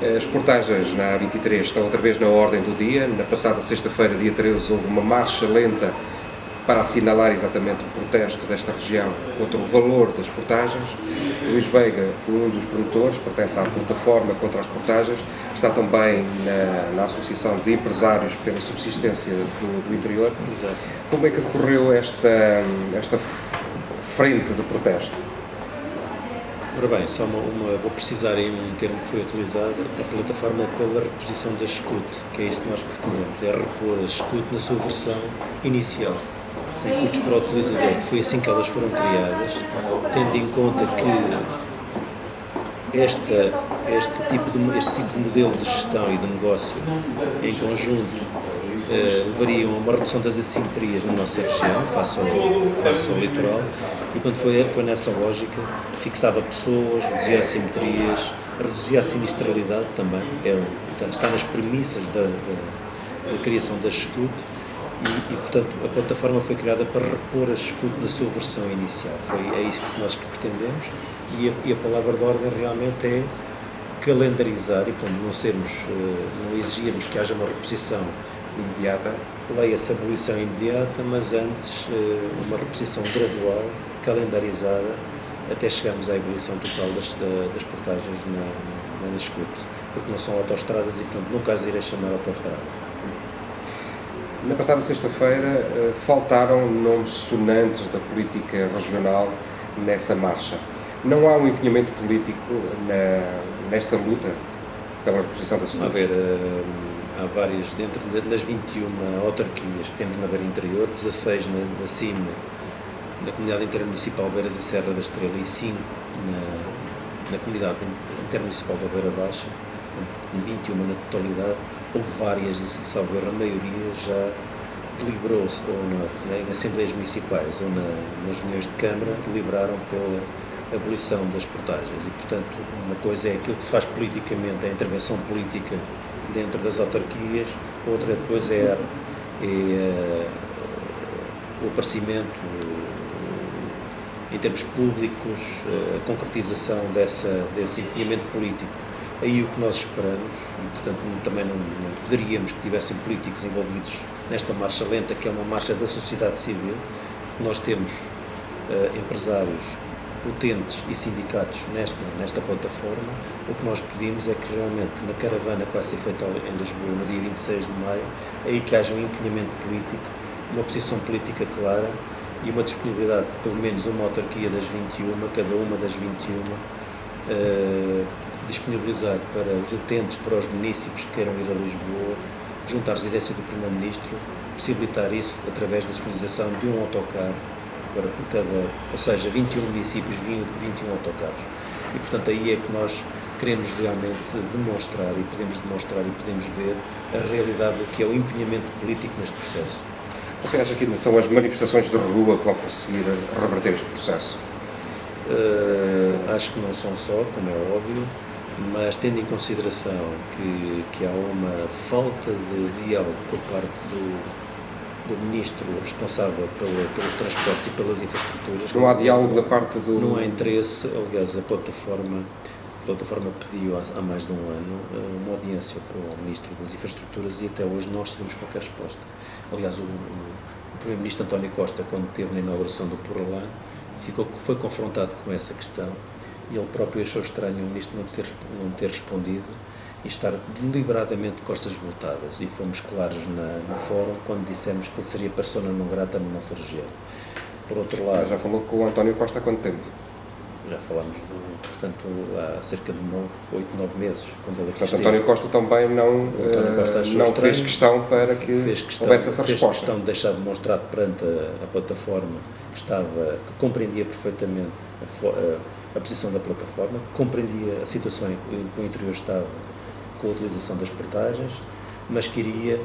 As portagens na A23 estão outra vez na ordem do dia. Na passada sexta-feira, dia 13, houve uma marcha lenta para assinalar exatamente o protesto desta região contra o valor das portagens. Luís Veiga foi um dos promotores, pertence à plataforma contra as portagens, está também na Associação de Empresários pela Subsistência do Interior. Exato. Como é que decorreu esta frente de protesto? Ora bem, só vou precisar em um termo que foi utilizado, a plataforma pela reposição da SCUT, que é isso que nós pretendemos, é repor a SCUT na sua versão inicial, sem custos para o utilizador. Foi assim que elas foram criadas, tendo em conta que este tipo de modelo de gestão e de negócio, em conjunto, levariam a uma redução das assimetrias na nossa região, face ao litoral, e quando foi nessa lógica, fixava pessoas, reduzia assimetrias, reduzia a sinistralidade também, está nas premissas da criação da SCUT, e portanto a plataforma foi criada para repor a SCUT na sua versão inicial. É isso que nós pretendemos, e a palavra de ordem realmente é calendarizar, e portanto não exigirmos que haja uma reposição imediata, leia-se abolição imediata, mas antes uma reposição gradual, calendarizada, até chegarmos à abolição total das portagens na SCUT, porque não são autoestradas e, portanto, nunca as irei chamar autoestrada. Na passada sexta-feira faltaram nomes sonantes da política regional nessa marcha. Não há um empenhamento político nesta luta pela reposição da SCUT? Há várias, nas 21 autarquias que temos na Beira Interior, 16 na CIM, na Comunidade Intermunicipal Beiras e Serra da Estrela, e 5 na Comunidade Intermunicipal da Beira Baixa, 21 na totalidade. Houve várias, e salvo erro, a maioria já deliberou-se, ou em assembleias municipais ou nas reuniões de Câmara, deliberaram pela abolição das portagens. E, portanto, uma coisa é aquilo que se faz politicamente, a intervenção política dentro das autarquias, outra coisa é o aparecimento em termos públicos, a concretização desse empenhamento político. Aí o que nós esperamos, e portanto também não poderíamos que tivessem políticos envolvidos nesta marcha lenta, que é uma marcha da sociedade civil. Nós temos empresários, utentes e sindicatos nesta plataforma. O que nós pedimos é que realmente na caravana que vai ser feita em Lisboa no dia 26 de maio, aí que haja um empenhamento político, uma posição política clara e uma disponibilidade, pelo menos uma autarquia das 21, cada uma das 21, disponibilizar para os utentes, para os municípios que queiram ir a Lisboa, junto à residência do Primeiro-Ministro, possibilitar isso através da disponibilização de um autocarro por cada, ou seja, 21 municípios, 21 autocarros. E portanto aí é que nós queremos realmente demonstrar e podemos ver a realidade do que é o empenhamento político neste processo. Você acha que são as manifestações de rua que vão conseguir reverter este processo? Acho que não são só, como é óbvio, mas tendo em consideração que há uma falta de diálogo por parte do Ministro responsável pelos transportes e pelas infraestruturas. Não há diálogo da parte do... Não há interesse. Aliás, a plataforma pediu há mais de um ano uma audiência para o Ministro das Infraestruturas e até hoje não recebemos qualquer resposta. Aliás, o Primeiro-Ministro António Costa, quando esteve na inauguração do Porralã, foi confrontado com essa questão e ele próprio achou estranho o Ministro não ter respondido e estar deliberadamente de costas voltadas, e fomos claros no fórum quando dissemos que ele seria persona não grata na nossa região. Por outro lado... Já falou com o António Costa há quanto tempo? Já falámos, portanto, há cerca de 8, 9 meses, quando ele aqui esteve. António Costa também não fez questão para que houvesse essa resposta. Fez questão de deixar demonstrado perante a plataforma que compreendia perfeitamente a posição da plataforma, compreendia a situação em que o interior estava com a utilização das portagens, mas queria,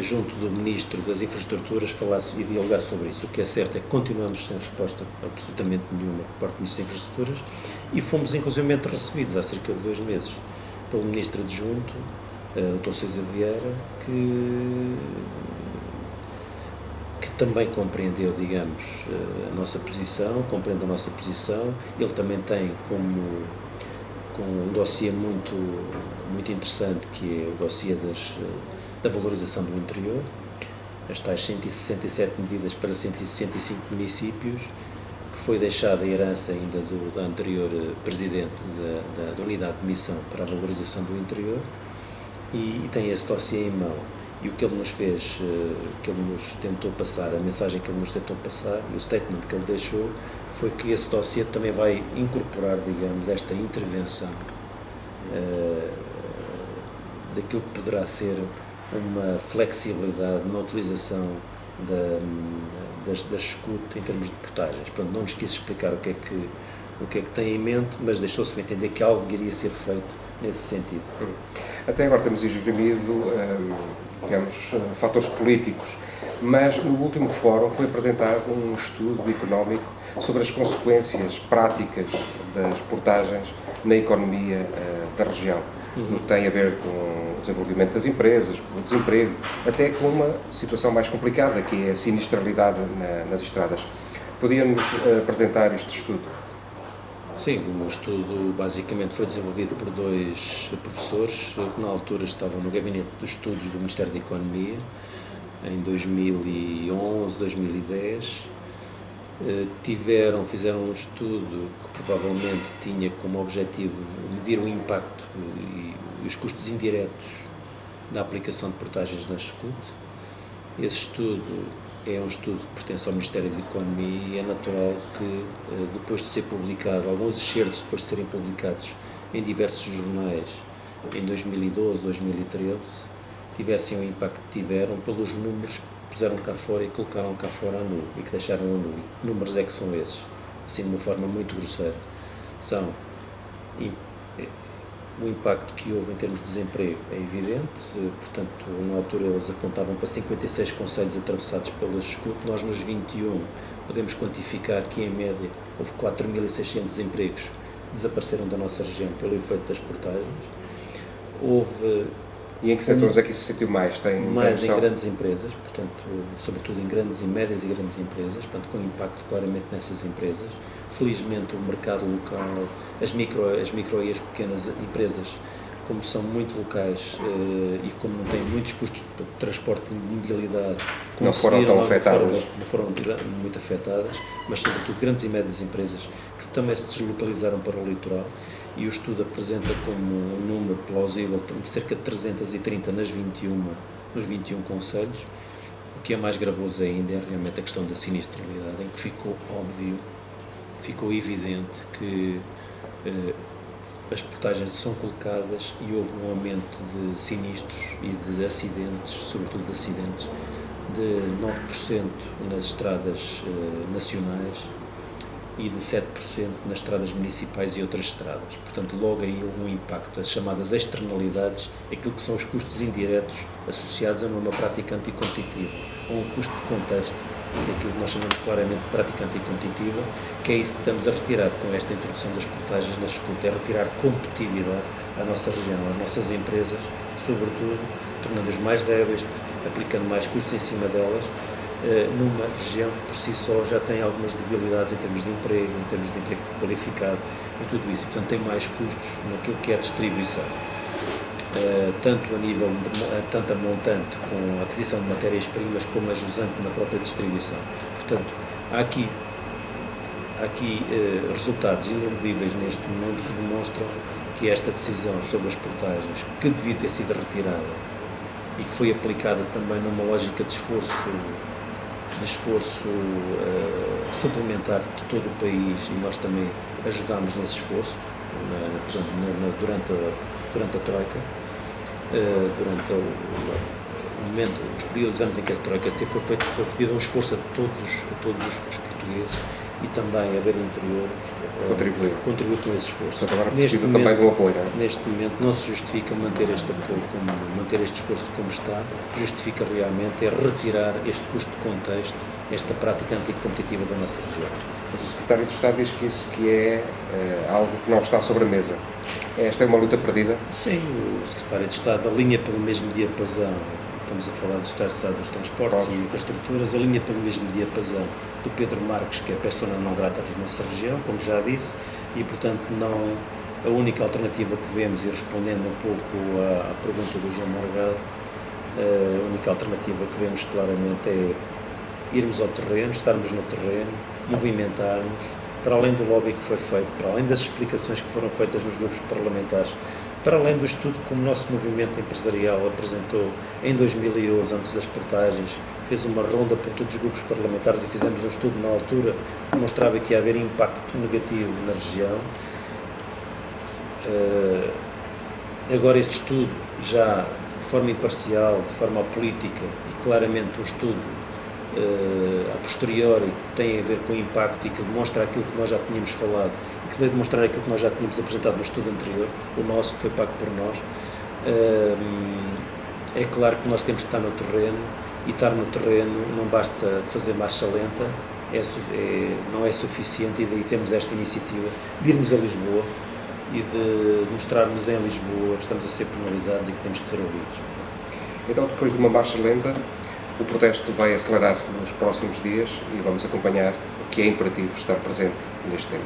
junto do Ministro das Infraestruturas, falasse e dialogar sobre isso. O que é certo é que continuamos sem resposta absolutamente nenhuma por parte do Ministro das Infraestruturas e fomos inclusivamente recebidos há cerca de 2 meses pelo Ministro Adjunto, o Dr. Sousa Vieira, que também compreendeu, digamos, a nossa posição, compreende a nossa posição. Ele também tem como com um dossiê muito interessante, que é o dossiê da valorização do interior, as tais 167 medidas para 165 municípios, que foi deixada a herança ainda da anterior presidente da Unidade de Missão para a Valorização do Interior, e tem esse dossiê em mão. E o que ele nos fez, que ele nos tentou passar, a mensagem que ele nos tentou passar e o statement que ele deixou, foi que esse dossiê também vai incorporar, digamos, esta intervenção daquilo que poderá ser uma flexibilidade na utilização das SCUT em termos de portagens. Pronto, não nos quis explicar o que é que tem em mente, mas deixou-se entender que algo iria ser feito nesse sentido. Até agora temos esgrimido, digamos, fatores políticos, mas no último fórum foi apresentado um estudo económico sobre as consequências práticas das portagens na economia da região. Tem a ver com o desenvolvimento das empresas, com o desemprego, até com uma situação mais complicada, que é a sinistralidade nas estradas. Podia-nos apresentar este estudo? Sim, o estudo basicamente foi desenvolvido por dois professores que na altura estavam no Gabinete dos Estudos do Ministério da Economia, em 2011, 2010. Fizeram um estudo que provavelmente tinha como objetivo medir o impacto e os custos indiretos da aplicação de portagens na SCUT. Esse estudo é um estudo que pertence ao Ministério da Economia e é natural que, depois de ser publicado, alguns excertos depois de serem publicados em diversos jornais em 2012, 2013, tivessem o impacto que tiveram pelos números que puseram cá fora e colocaram cá fora à nu e que deixaram a nu. Que números é que são esses? Assim, de uma forma muito grosseira. São o impacto que houve em termos de desemprego é evidente, portanto, na altura eles apontavam para 56 concelhos atravessados pelas SCUT. Nós, nos 21, podemos quantificar que, em média, houve 4.600 empregos que desapareceram da nossa região pelo efeito das portagens. E em que setores é que isso se sentiu mais? Mais em grandes empresas, portanto, sobretudo em grandes e médias e grandes empresas, portanto, com impacto claramente nessas empresas. Felizmente, o mercado local, as micro e as pequenas empresas, como são muito locais e como não têm muitos custos de transporte e de mobilidade, não foram tão afetadas. Não foram muito afetadas, mas sobretudo grandes e médias empresas que também se deslocalizaram para o litoral. E o estudo apresenta como um número plausível cerca de 330 nos 21 concelhos. O que é mais gravoso ainda é realmente a questão da sinistralidade, em que ficou evidente que as portagens são colocadas e houve um aumento de sinistros e de acidentes, sobretudo de acidentes, de 9% nas estradas nacionais e de 7% nas estradas municipais e outras estradas. Portanto, logo aí houve um impacto, as chamadas externalidades, aquilo que são os custos indiretos associados a uma prática anticompetitiva, a um custo de contexto, que é aquilo que nós chamamos claramente de prática anticompetitiva, que é isso que estamos a retirar com esta introdução das portagens na SCUT, é retirar competitividade à nossa região, às nossas empresas, sobretudo, tornando-as mais débeis, aplicando mais custos em cima delas, numa região que por si só já tem algumas debilidades em termos de emprego qualificado e tudo isso. Portanto, tem mais custos naquilo que é a distribuição, tanto a montante com a aquisição de matérias-primas como a jusante na própria distribuição. Portanto, há aqui resultados ineludíveis neste momento que demonstram que esta decisão sobre as portagens, que devia ter sido retirada e que foi aplicada também numa lógica de esforço suplementar de todo o país, e nós também ajudámos nesse esforço durante a Troika, durante o momento, os períodos, anos em que a Troika foi pedido um esforço a todos os portugueses, e também a Beira Interior contribuiu com esse esforço. Agora precisa também do apoio, não é? Neste momento não se justifica manter este apoio, manter este esforço como está, justifica realmente é retirar este custo de contexto, esta prática anticompetitiva da nossa região. Mas o Secretário de Estado diz que isso é algo que não está sobre a mesa. Esta é uma luta perdida? Sim, o Secretário de Estado alinha pelo mesmo diapasão. Estamos a falar do Secretário de Estado dos Transportes e Infraestruturas, alinha pelo mesmo diapasão do Pedro Marques, que é persona não grata da nossa região, como já disse, e portanto A única alternativa que vemos, e respondendo um pouco à pergunta do João Morgado, a única alternativa que vemos claramente é irmos ao terreno, estarmos no terreno, movimentarmos, para além do lobby que foi feito, para além das explicações que foram feitas nos grupos parlamentares, para além do estudo que o nosso movimento empresarial apresentou em 2011, antes das portagens, fez uma ronda por todos os grupos parlamentares e fizemos um estudo na altura que mostrava que ia haver impacto negativo na região. Agora este estudo, já de forma imparcial, de forma apolítica e claramente um estudo a posteriori, que tem a ver com o impacto e que demonstra aquilo que nós já tínhamos falado e que veio demonstrar aquilo que nós já tínhamos apresentado no estudo anterior, o nosso, que foi pago por nós. É claro que nós temos de estar no terreno, e estar no terreno não basta fazer marcha lenta, não é suficiente, e daí temos esta iniciativa de irmos a Lisboa e de mostrarmos em Lisboa que estamos a ser penalizados e que temos que ser ouvidos. Então, depois de uma marcha lenta, o protesto vai acelerar nos próximos dias e vamos acompanhar, porque é imperativo estar presente neste tema.